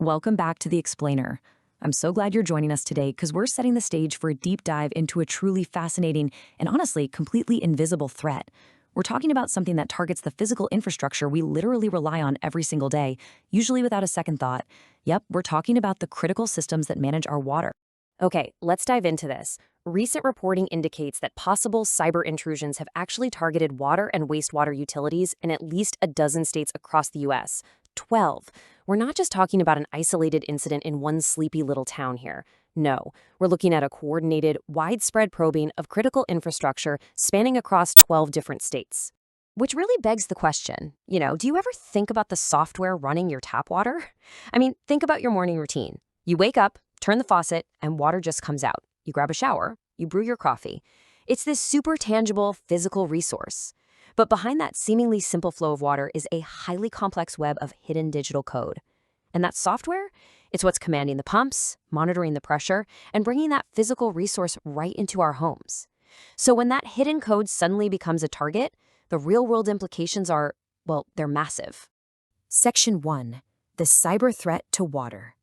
Welcome back to The Explainer. I'm so glad you're joining us today because we're setting the stage for a deep dive into a truly fascinating and honestly completely invisible threat. We're talking about something that targets the physical infrastructure we literally rely on every single day, usually without a second thought. Yep, we're talking about the critical systems that manage our water. Okay, let's dive into this. Recent reporting indicates that possible cyber intrusions have actually targeted water and wastewater utilities in at least a dozen states across the U.S. 12. We're not just talking about an isolated incident in one sleepy little town here. No, we're looking at a coordinated, widespread probing of critical infrastructure spanning across 12 different states. Which really begs the question, do you ever think about the software running your tap water? I mean, think about your morning routine. You wake up, turn the faucet, and water just comes out. You grab a shower, you brew your coffee. It's this super tangible, physical resource. But behind that seemingly simple flow of water is a highly complex web of hidden digital code. And that software, it's what's commanding the pumps, monitoring the pressure, and bringing that physical resource right into our homes. So when that hidden code suddenly becomes a target, the real-world implications are, well, they're massive. Section 1. The cyber threat to water.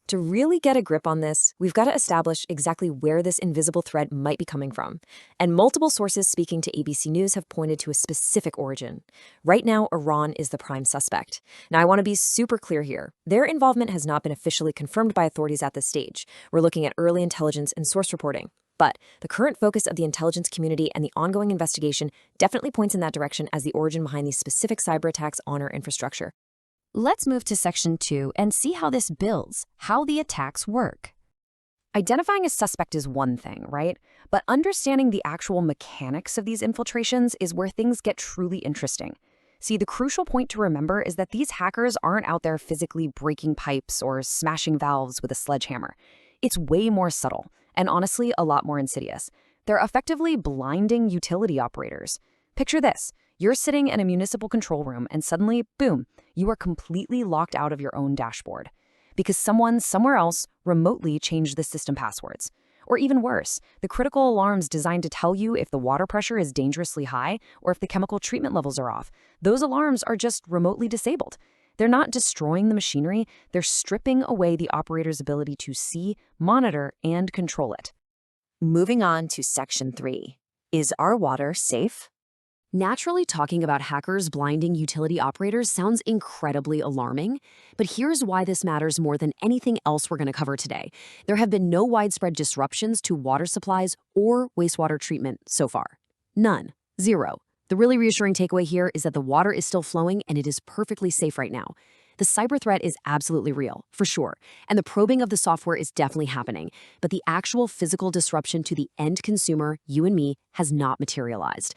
To really get a grip on this, we've got to establish exactly where this invisible threat might be coming from. And multiple sources speaking to ABC News have pointed to a specific origin. Right now, Iran is the prime suspect. Now, I want to be super clear here. Their involvement has not been officially confirmed by authorities at this stage. We're looking at early intelligence and source reporting. But the current focus of the intelligence community and the ongoing investigation definitely points in that direction as the origin behind these specific cyber attacks on our infrastructure. Let's move to Section 2 and see how this builds, how the attacks work. Identifying a suspect is one thing, right? But understanding the actual mechanics of these infiltrations is where things get truly interesting. See, the crucial point to remember is that these hackers aren't out there physically breaking pipes or smashing valves with a sledgehammer. It's way more subtle, and honestly, a lot more insidious. They're effectively blinding utility operators. Picture this. You're sitting in a municipal control room and suddenly, boom, you are completely locked out of your own dashboard because someone somewhere else remotely changed the system passwords. Or even worse, the critical alarms designed to tell you if the water pressure is dangerously high or if the chemical treatment levels are off. Those alarms are just remotely disabled. They're not destroying the machinery, they're stripping away the operator's ability to see, monitor, and control it. Moving on to Section 3. Is our water safe? Naturally, talking about hackers blinding utility operators sounds incredibly alarming, but here's why this matters more than anything else we're going to cover today. There have been no widespread disruptions to water supplies or wastewater treatment so far. None. Zero. The really reassuring takeaway here is that the water is still flowing and it is perfectly safe right now. The cyber threat is absolutely real, for sure, and the probing of the software is definitely happening, but the actual physical disruption to the end consumer, you and me, has not materialized.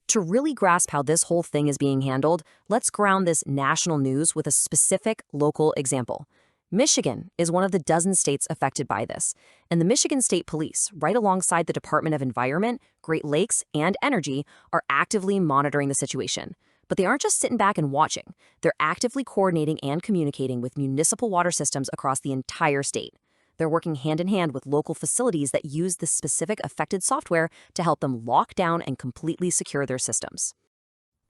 To really grasp how this whole thing is being handled, let's ground this national news with a specific local example. Michigan is one of the dozen states affected by this, and the Michigan State Police, right alongside the Department of Environment, Great Lakes, and Energy, are actively monitoring the situation. But they aren't just sitting back and watching. They're actively coordinating and communicating with municipal water systems across the entire state. They're working hand-in-hand with local facilities that use the specific affected software to help them lock down and completely secure their systems.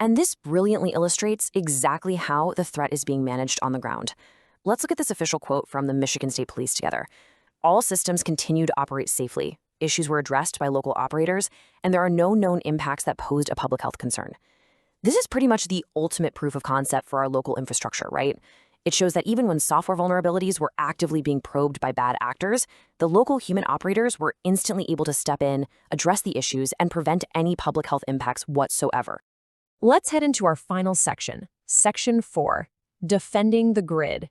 And this brilliantly illustrates exactly how the threat is being managed on the ground. Let's look at this official quote from the Michigan State Police together. All systems continue to operate safely. Issues were addressed by local operators, and there are no known impacts that posed a public health concern. This is pretty much the ultimate proof of concept for our local infrastructure, right? It shows that even when software vulnerabilities were actively being probed by bad actors, the local human operators were instantly able to step in, address the issues, and prevent any public health impacts whatsoever. Let's head into our final section, Section 4, Defending the Grid.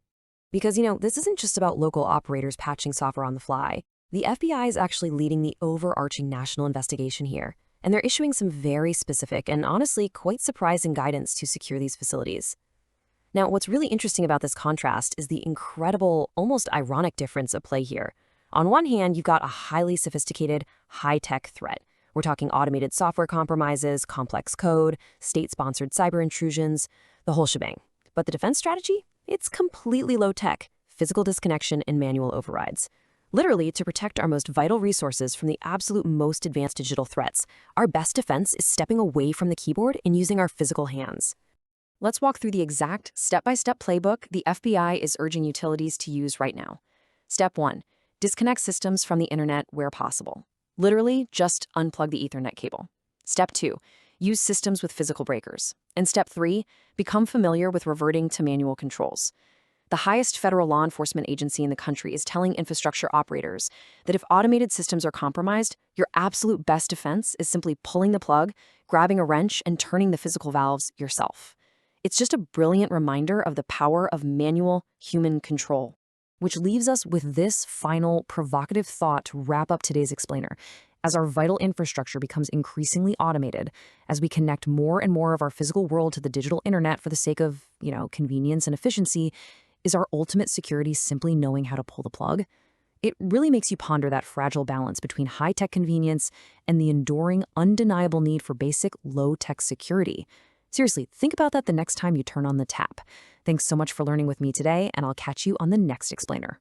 Because, this isn't just about local operators patching software on the fly. The FBI is actually leading the overarching national investigation here, and they're issuing some very specific and honestly quite surprising guidance to secure these facilities. Now, what's really interesting about this contrast is the incredible, almost ironic difference at play here. On one hand, you've got a highly sophisticated, high-tech threat. We're talking automated software compromises, complex code, state-sponsored cyber intrusions, the whole shebang. But the defense strategy? It's completely low-tech, physical disconnection and manual overrides. Literally, to protect our most vital resources from the absolute most advanced digital threats, our best defense is stepping away from the keyboard and using our physical hands. let's walk through the exact step-by-step playbook the FBI is urging utilities to use right now. Step 1. Disconnect systems from the internet where possible. Literally, just unplug the Ethernet cable. Step 2. Use systems with physical breakers. And Step 3. Become familiar with reverting to manual controls. The highest federal law enforcement agency in the country is telling infrastructure operators that if automated systems are compromised, your absolute best defense is simply pulling the plug, grabbing a wrench, and turning the physical valves yourself. It's just a brilliant reminder of the power of manual human control. Which leaves us with this final provocative thought to wrap up today's explainer. As our vital infrastructure becomes increasingly automated, as we connect more and more of our physical world to the digital internet for the sake of, convenience and efficiency, is our ultimate security simply knowing how to pull the plug? It really makes you ponder that fragile balance between high-tech convenience and the enduring, undeniable need for basic, low-tech security. Seriously, think about that the next time you turn on the tap. Thanks so much for learning with me today, and I'll catch you on the next explainer.